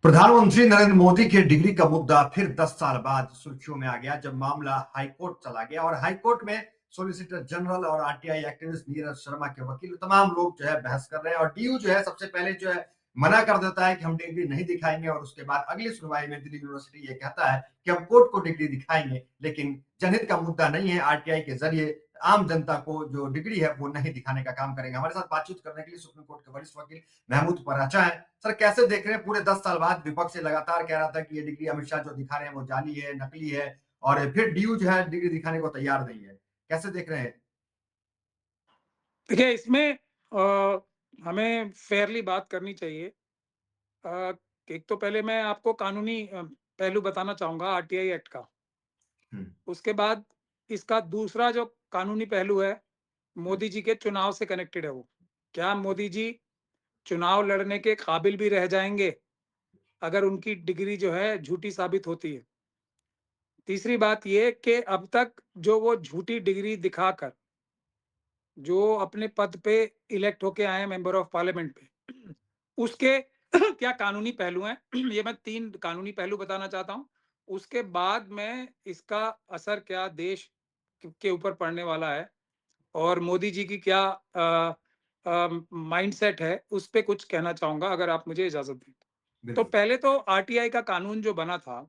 प्रधानमंत्री नरेंद्र मोदी के डिग्री का मुद्दा फिर 10 साल बाद सुर्खियों में आ गया जब मामला हाईकोर्ट चला गया और हाईकोर्ट में सॉलिसिटर जनरल और आरटीआई एक्टिविस्ट नीरज शर्मा के वकील तमाम लोग जो है बहस कर रहे हैं और डीयू जो है सबसे पहले जो है मना कर देता है कि हम डिग्री नहीं दिखाएंगे और उसके बाद अगली सुनवाई में दिल्ली यूनिवर्सिटी ये कहता है कि हम कोर्ट को डिग्री दिखाएंगे, लेकिन जनहित का मुद्दा नहीं है। आरटीआई के जरिए आम जनता को जो डिग्री है वो नहीं दिखाने का काम करेंगे। हमारे साथ बातचीत करने के लिए सुप्रीम कोर्ट के वरिष्ठ वकील महमूद पराचा है। सर, कैसे देख रहे हैं? पूरे 10 साल बाद विपक्ष से लगातार कह रहा था कि ये डिग्री अमित शाह जो दिखा रहे हैं वो जाली है, नकली है, और फिर डीयू जो है डिग्री दिखाने को तैयार नहीं है। कैसे देख रहे हैं? देखिए, इसमें हमें फेयरली बात करनी चाहिए। एक तो पहले मैं आपको कानूनी पहलू बताना चाहूंगा आरटीआई एक्ट का। उसके बाद इसका दूसरा जो कानूनी पहलू है, मोदी जी के चुनाव से कनेक्टेड है। वो क्या मोदी जी चुनाव लड़ने के काबिल भी रह जाएंगे अगर उनकी डिग्री जो है झूठी साबित होती है? तीसरी बात ये कि अब तक जो वो झूठी डिग्री दिखाकर जो अपने पद पे इलेक्ट होके आए मेंबर ऑफ पार्लियामेंट पे, उसके क्या कानूनी पहलू हैं? ये मैं 3 कानूनी पहलू बताना चाहता हूँ। उसके बाद मैं इसका असर क्या देश के ऊपर पड़ने वाला है और मोदी जी की क्या माइंडसेट है, उस पे कुछ कहना चाहूंगा, अगर आप मुझे इजाजत दें। तो पहले तो आरटीआई का कानून जो बना था,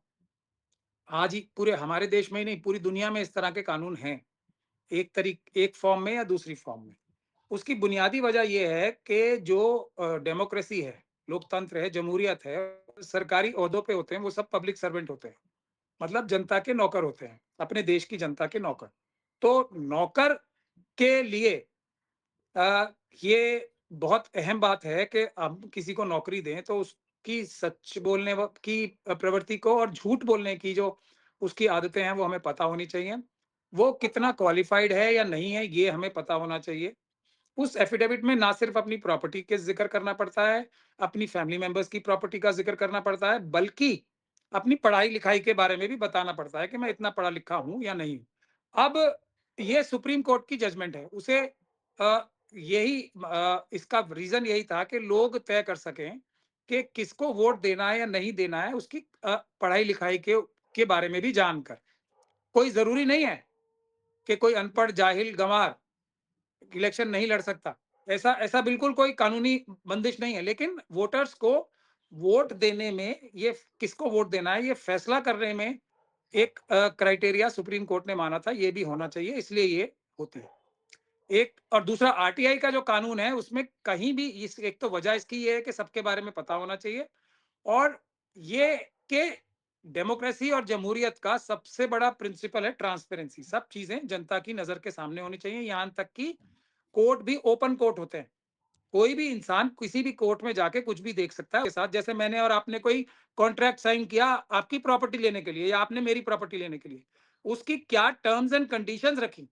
आज ही पूरे हमारे देश में ही नहीं, पूरी दुनिया में इस तरह के कानून हैं, एक फॉर्म में या दूसरी फॉर्म में। उसकी बुनियादी वजह यह है कि जो डेमोक्रेसी है, लोकतंत्र है, जमहूरियत है, सरकारी ओहदों पे होते हैं वो सब पब्लिक सर्वेंट होते हैं, मतलब जनता के नौकर होते हैं, अपने देश की जनता के नौकर। तो नौकर के लिए ये बहुत अहम बात है कि हम किसी को नौकरी दें तो उसकी सच बोलने की प्रवृत्ति को और झूठ बोलने की जो उसकी आदतें हैं वो हमें पता होनी चाहिए। वो कितना क्वालिफाइड है या नहीं है ये हमें पता होना चाहिए। उस एफिडेविट में ना सिर्फ अपनी प्रॉपर्टी के जिक्र करना पड़ता है, अपनी फैमिली मेंबर्स की प्रॉपर्टी का जिक्र करना पड़ता है, बल्कि अपनी पढ़ाई लिखाई के बारे में भी बताना पड़ता है कि मैं इतना पढ़ा लिखा हूं या नहीं। अब ये सुप्रीम कोर्ट की जजमेंट है, उसे इसका रीजन यही था कि लोग तय कर सकें कि किसको वोट देना है या नहीं देना है, उसकी पढ़ाई लिखाई के बारे में भी जानकर। कोई जरूरी नहीं है कि कोई अनपढ़ जाहिल गंवार इलेक्शन नहीं लड़ सकता। ऐसा ऐसा बिल्कुल कोई कानूनी बंदिश नहीं है, लेकिन वोटर्स को वोट देने में, ये किसको वोट देना है ये फैसला करने में एक क्राइटेरिया सुप्रीम कोर्ट ने माना था, ये भी होना चाहिए, इसलिए ये होती है। एक और दूसरा आरटीआई का जो कानून है उसमें कहीं भी इस एक तो वजह इसकी ये है कि सबके बारे में पता होना चाहिए, और ये कि डेमोक्रेसी और जमहूरियत का सबसे बड़ा प्रिंसिपल है ट्रांसपेरेंसी। सब चीजें जनता की नजर के सामने होनी चाहिए, यहां तक कि कोर्ट भी ओपन कोर्ट होते हैं। कोई भी इंसान किसी भी कोर्ट में जाके कुछ भी देख सकता है। साथ जैसे मैंने और आपने कोई कॉन्ट्रैक्ट साइन किया आपकी प्रॉपर्टी लेने के लिए या आपने मेरी प्रॉपर्टी लेने के लिए, उसकी क्या टर्म्स एंड कंडीशंस रखी,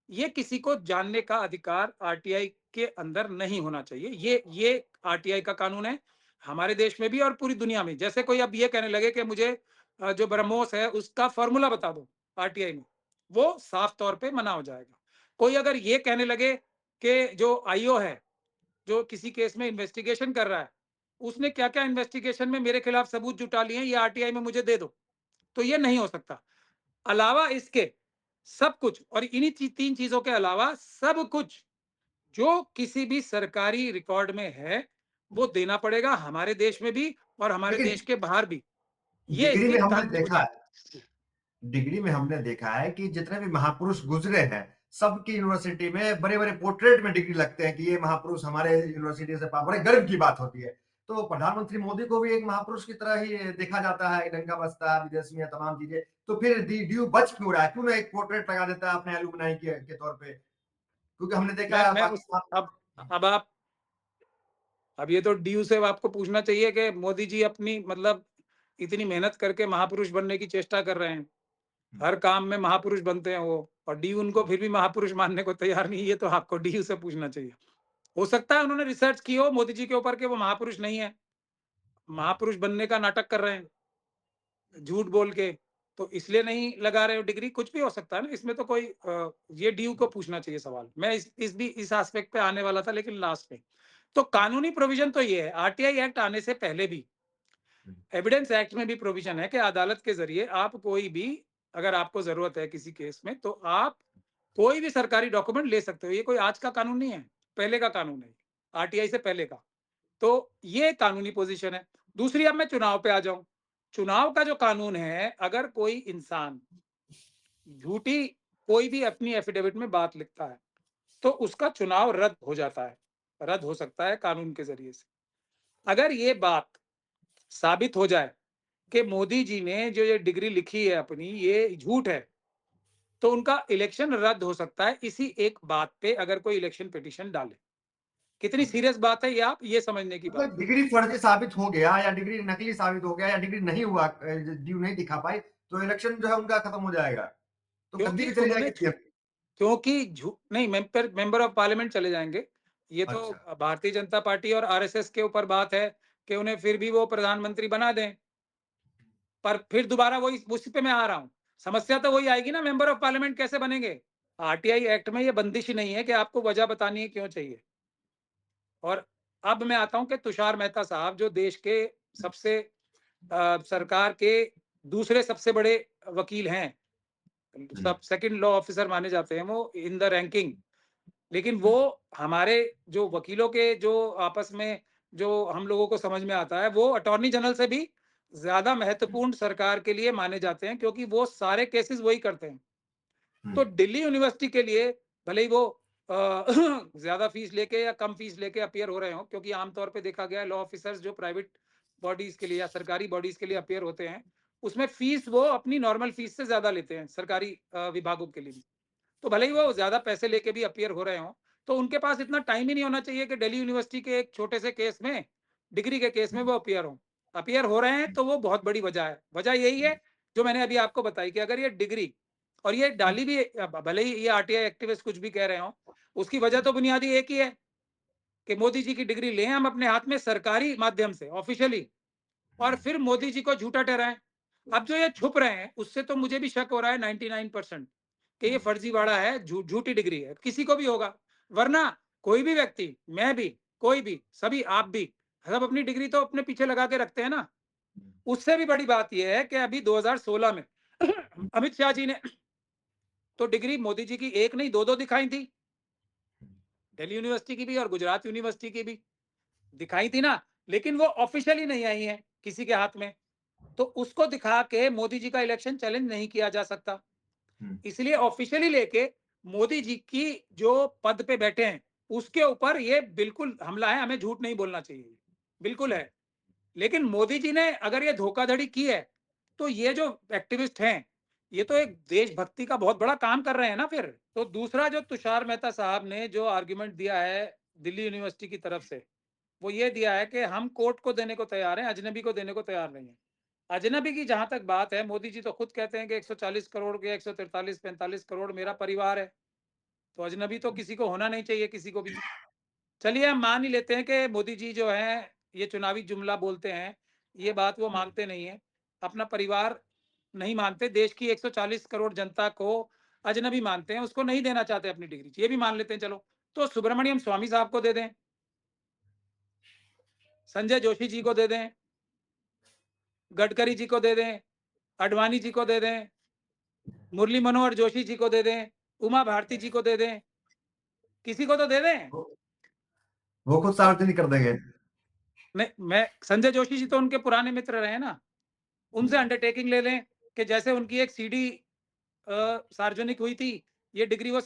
ये किसी को जानने का अधिकार आरटीआई के अंदर नहीं होना चाहिए। ये आरटीआई का कानून है हमारे देश में भी और पूरी दुनिया में। जैसे कोई अब ये कहने लगे कि मुझे जो ब्रह्मोस है उसका फॉर्मूला बता दो आरटीआई में, वो साफ तौर पे मना हो जाएगा। कोई अगर ये कहने लगे कि जो आईओ है, जो किसी केस में इन्वेस्टिगेशन कर रहा है, उसने क्या क्या इन्वेस्टिगेशन में मेरे खिलाफ सबूत जुटा लिए हैं, ये आरटीआई में मुझे दे दो, तो ये नहीं हो सकता। अलावा इसके सब कुछ, और इन्हीं 3 चीजों के अलावा सब कुछ जो किसी भी सरकारी रिकॉर्ड में है वो देना पड़ेगा, हमारे देश में भी और हमारे लेकिन देश के बाहर भी। ये डिग्री इसकी में हमने कानूनी देखा बुनियाद। है डिग्री में हमने देखा है कि जितने भी महापुरुष गुजरे हैं सबकी यूनिवर्सिटी में बड़े बड़े पोर्ट्रेट में डिग्री लगते हैं कि ये महापुरुष हमारे यूनिवर्सिटी से बड़े गर्व की बात होती है। तो प्रधानमंत्री मोदी को भी एक महापुरुष की तरह ही देखा जाता है, डंका बस्ता विदेश में तमाम चीजें। तो फिर ड्यू बच क्यों रहा है? क्यों ना एक पोर्ट्रेट लगा देता है अपने एलुमनाई के तौर पे? क्योंकि हमने देखा है मैं उस पाकिस्तान। अब आप अब ये तो डीयू से आपको पूछना चाहिए कि मोदी जी अपनी मतलब इतनी मेहनत करके महापुरुष बनने की चेष्टा कर रहे हैं, हर काम में महापुरुष बनते हैं वो, और डी उनको फिर भी महापुरुष मानने को तैयार नहीं। ये तो आपको डी से पूछना चाहिए। हो सकता है उन्होंने रिसर्च की हो मोदी जी के ऊपर कि वो महापुरुष नहीं है, महापुरुष बनने का नाटक कर रहे हैं झूठ बोल के, तो इसलिए नहीं लगा रहे हो डिग्री। कुछ भी हो सकता है ना इसमें, तो कोई ये डी को पूछना चाहिए सवाल। मैं इस एस्पेक्ट पे आने वाला था लेकिन लास्ट में। तो कानूनी प्रोविजन तो ये है, आरटीआई एक्ट आने से पहले भी एविडेंस एक्ट में भी प्रोविजन है कि अदालत के जरिए आप कोई भी, अगर आपको जरूरत है किसी केस में, तो आप कोई भी सरकारी डॉक्यूमेंट ले सकते हो। ये कोई आज का कानून नहीं है, पहले का कानून है, आरटीआई से पहले का। तो ये कानूनी पोजीशन है। दूसरी, अब मैं चुनाव पे आ जाऊं। चुनाव का जो कानून है, अगर कोई इंसान झूठी कोई भी अपनी एफिडेविट में बात लिखता है, तो उसका चुनाव रद्द हो जाता है, रद्द हो सकता है कानून के जरिए से। अगर ये बात साबित हो जाए कि मोदी जी ने जो ये डिग्री लिखी है अपनी, ये झूठ है, तो उनका इलेक्शन रद्द हो सकता है, इसी एक बात पे अगर कोई इलेक्शन पिटीशन डाले। कितनी सीरियस बात है ये, आप ये समझने की बात मतलब डिग्री फर्जी साबित हो गया या डिग्री नकली साबित हो गया या डिग्री नहीं हुआ, ड्यू नहीं दिखा पाई, तो इलेक्शन जो है उनका खत्म हो जाएगा, तो गद्दी क्योंकि भी चली उन्होंने जाएगी। क्योंकि नहीं, मेंबर ऑफ पार्लियामेंट चले जाएंगे। ये तो अच्छा। भारतीय जनता पार्टी और आरएसएस के ऊपर बात है कि उन्हें फिर भी वो प्रधानमंत्री बना दें, पर फिर दोबारा वही, उसी पे मैं आ रहा हूँ। समस्या तो वही आएगी ना, मेंबर ऑफ पार्लियामेंट कैसे बनेंगे? आरटीआई एक्ट में ये बंदिश ही नहीं है कि आपको वजह बतानी है क्यों चाहिए। और अब मैं आता हूं कि तुषार मेहता साहब, जो देश के सबसे सरकार के दूसरे सबसे बड़े वकील हैं, सब सेकंड लॉ ऑफिसर माने जाते हैं वो इन द रैंकिंग, लेकिन वो हमारे जो वकीलों के जो आपस में जो हम लोगों को समझ में आता है, वो अटॉर्नी जनरल से भी ज्यादा महत्वपूर्ण सरकार के लिए माने जाते हैं, क्योंकि वो सारे केसेस वही करते हैं। तो दिल्ली यूनिवर्सिटी के लिए भले ही वो ज्यादा फीस लेके या कम फीस लेके अपियर हो रहे हो, क्योंकि आमतौर पे देखा गया है लॉ ऑफिसर्स जो प्राइवेट बॉडीज के लिए या सरकारी बॉडीज के लिए अपियर होते हैं, उसमें फीस वो अपनी नॉर्मल फीस से ज्यादा लेते हैं सरकारी विभागों के लिए भी। तो भले ही वो ज्यादा पैसे लेके भी अपियर हो रहे हो, तो उनके पास इतना टाइम ही नहीं होना चाहिए कि दिल्ली यूनिवर्सिटी के एक छोटे से केस में, डिग्री के केस में वो अपियर हो रहे हैं, तो वो बहुत बड़ी वजह है। वजह यही है जो मैंने अभी आपको बताई कि अगर ये डिग्री, और ये डाली भी, भले ही ये आरटीआई एक्टिविस्ट कुछ भी कह रहे हो, उसकी वजह तो बुनियादी एक ही है कि मोदी जी की डिग्री लें हम अपने हाथ में सरकारी माध्यम से ऑफिशियली, और फिर मोदी जी को झूठा ठहराएं। अब जो ये छुप रहे हैं, उससे तो मुझे भी शक हो रहा है 99% कि ये फर्जीवाड़ा है, झूठी डिग्री है, किसी को भी होगा। वरना कोई भी व्यक्ति, मैं भी, कोई भी, सभी, आप भी, सब अपनी डिग्री तो अपने पीछे लगा के रखते हैं ना। उससे भी बड़ी बात यह है कि अभी 2016 में अमित शाह जी ने तो डिग्री मोदी जी की एक नहीं, दो दिखाई थी, दिल्ली यूनिवर्सिटी की भी और गुजरात यूनिवर्सिटी की भी दिखाई थी ना, लेकिन वो ऑफिशियली नहीं आई है किसी के हाथ में। तो उसको दिखा के मोदी जी का इलेक्शन चैलेंज नहीं किया जा सकता, इसलिए ऑफिशियली लेके मोदी जी की जो पद पे बैठे हैं उसके ऊपर ये बिल्कुल हमला है, हमें झूठ नहीं बोलना चाहिए, बिल्कुल है। लेकिन मोदी जी ने अगर ये धोखाधड़ी की है, तो ये जो एक्टिविस्ट हैं, ये तो एक देशभक्ति का बहुत बड़ा काम कर रहे हैं ना फिर। तो दूसरा जो तुषार मेहता साहब ने जो आर्गुमेंट दिया है दिल्ली यूनिवर्सिटी की तरफ से, वो ये दिया है कि हम कोर्ट को देने को तैयार हैं, अजनबी को देने को तैयार नहीं है। अजनबी की जहां तक बात है, मोदी जी तो खुद कहते हैं कि 140 करोड़ के 143-45 करोड़ मेरा परिवार है, तो अजनबी तो किसी को होना नहीं चाहिए, किसी को भी। चलिए हम मान ही लेते हैं कि मोदी जी जो है ये चुनावी जुमला बोलते हैं, ये बात वो मानते नहीं है, अपना परिवार नहीं मानते, देश की 140 करोड़ जनता को अजनबी मानते हैं, उसको नहीं देना चाहते अपनी डिग्री, ये भी मान लेते हैं चलो। तो सुब्रमण्यम स्वामी साहब को दे दें, संजय जोशी जी को दे दें, गडकरी जी को दे दें, अडवाणी जी को दे दें, मुरली मनोहर जोशी जी को दे दें, उमा भारती जी को दे दें, किसी को तो दे दें। वो खुद और सार्वजनिक कर देंगे। नहीं, मैं संजय जोशी जी तो उनके पुराने मित्र रहे ना, उनसे अंडरटेकिंग ले लें कि जैसे उनकी एक सीडी सार्वजनिक हुई थी, ये डिग्री वो